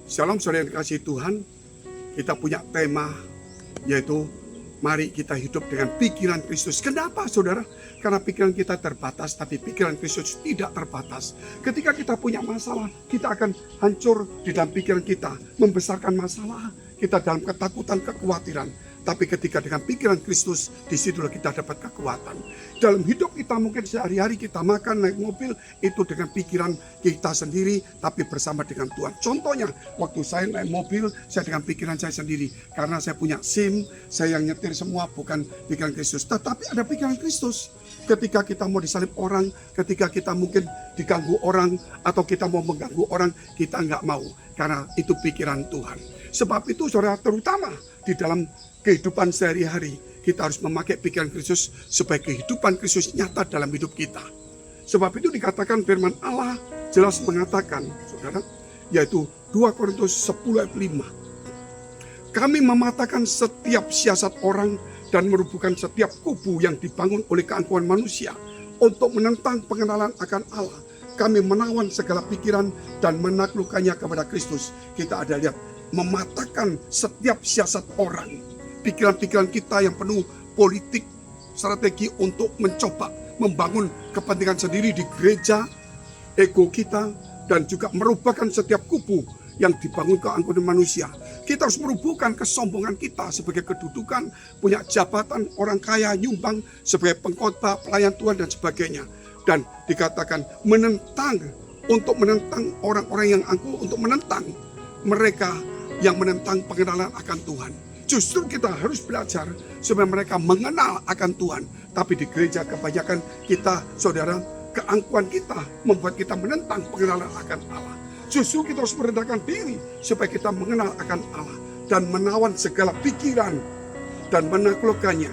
Shalom saudara yang dikasihi Tuhan, kita punya tema yaitu mari kita hidup dengan pikiran Kristus. Kenapa saudara? Karena pikiran kita terbatas, tapi pikiran Kristus tidak terbatas. Ketika kita punya masalah, kita akan hancur di dalam pikiran kita, membesarkan masalah kita dalam ketakutan, kekhawatiran. Tapi ketika dengan pikiran Kristus, disitulah kita dapat kekuatan. Dalam hidup kita mungkin sehari-hari kita makan, naik mobil, itu dengan pikiran kita sendiri, tapi bersama dengan Tuhan. Contohnya, waktu saya naik mobil, saya dengan pikiran saya sendiri. Karena saya punya SIM, saya yang nyetir semua, bukan pikiran Kristus. Tetapi ada pikiran Kristus. Ketika kita mau disalib orang, ketika kita mungkin diganggu orang, atau kita mau mengganggu orang, kita nggak mau. Karena itu pikiran Tuhan. Sebab itu saudara, terutama di dalam kehidupan sehari-hari, kita harus memakai pikiran Kristus supaya kehidupan Kristus nyata dalam hidup kita. Sebab itu dikatakan firman Allah jelas mengatakan, saudara, yaitu 2 Korintus 10 ayat 5. Kami mematahkan setiap siasat orang dan merubuhkan setiap kubu yang dibangun oleh keangkuhan manusia untuk menentang pengenalan akan Allah. Kami menawan segala pikiran dan menaklukkannya kepada Kristus. Kita ada lihat, mematahkan setiap siasat orang. Pikiran-pikiran kita yang penuh politik, strategi untuk mencoba membangun kepentingan sendiri di gereja, ego kita, dan juga merupakan setiap kubu yang dibangun keangkuhan manusia. Kita harus merubuhkan kesombongan kita sebagai kedudukan, punya jabatan, orang kaya, nyumbang, sebagai pengkhotbah, pelayan Tuhan, dan sebagainya. Dan dikatakan untuk menentang orang-orang yang angkuh, untuk menentang mereka yang menentang pengenalan akan Tuhan. Justru kita harus belajar supaya mereka mengenal akan Tuhan. Tapi di gereja kebanyakan kita, saudara, keangkuhan kita membuat kita menentang pengenalan akan Allah. Justru kita harus merendahkan diri supaya kita mengenal akan Allah dan menawan segala pikiran dan menaklukkannya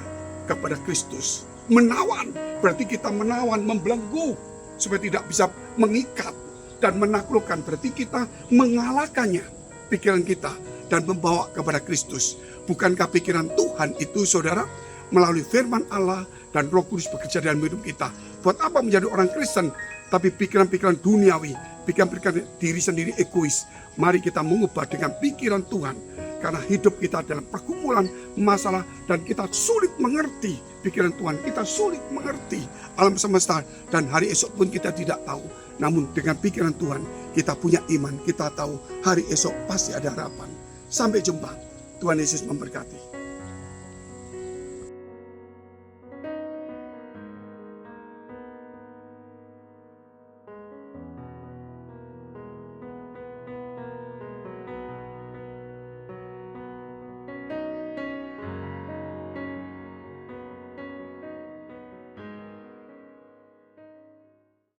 kepada Kristus. Menawan berarti kita menawan, membelenggu supaya tidak bisa mengikat, dan menaklukkan berarti kita mengalahkannya pikiran kita dan membawa kepada Kristus. Bukankah pikiran Tuhan itu, saudara, melalui firman Allah dan Roh Kudus bekerja dalam hidup kita? Buat apa menjadi orang Kristen tapi pikiran-pikiran duniawi, pikiran-pikiran diri sendiri egois? Mari kita mengubah dengan pikiran Tuhan, karena hidup kita dalam pergumulan masalah dan kita sulit mengerti pikiran Tuhan. Kita sulit mengerti alam semesta dan hari esok pun kita tidak tahu. Namun dengan pikiran Tuhan kita punya iman, kita tahu hari esok pasti ada harapan. Sampai jumpa. Tuhan Yesus memberkati.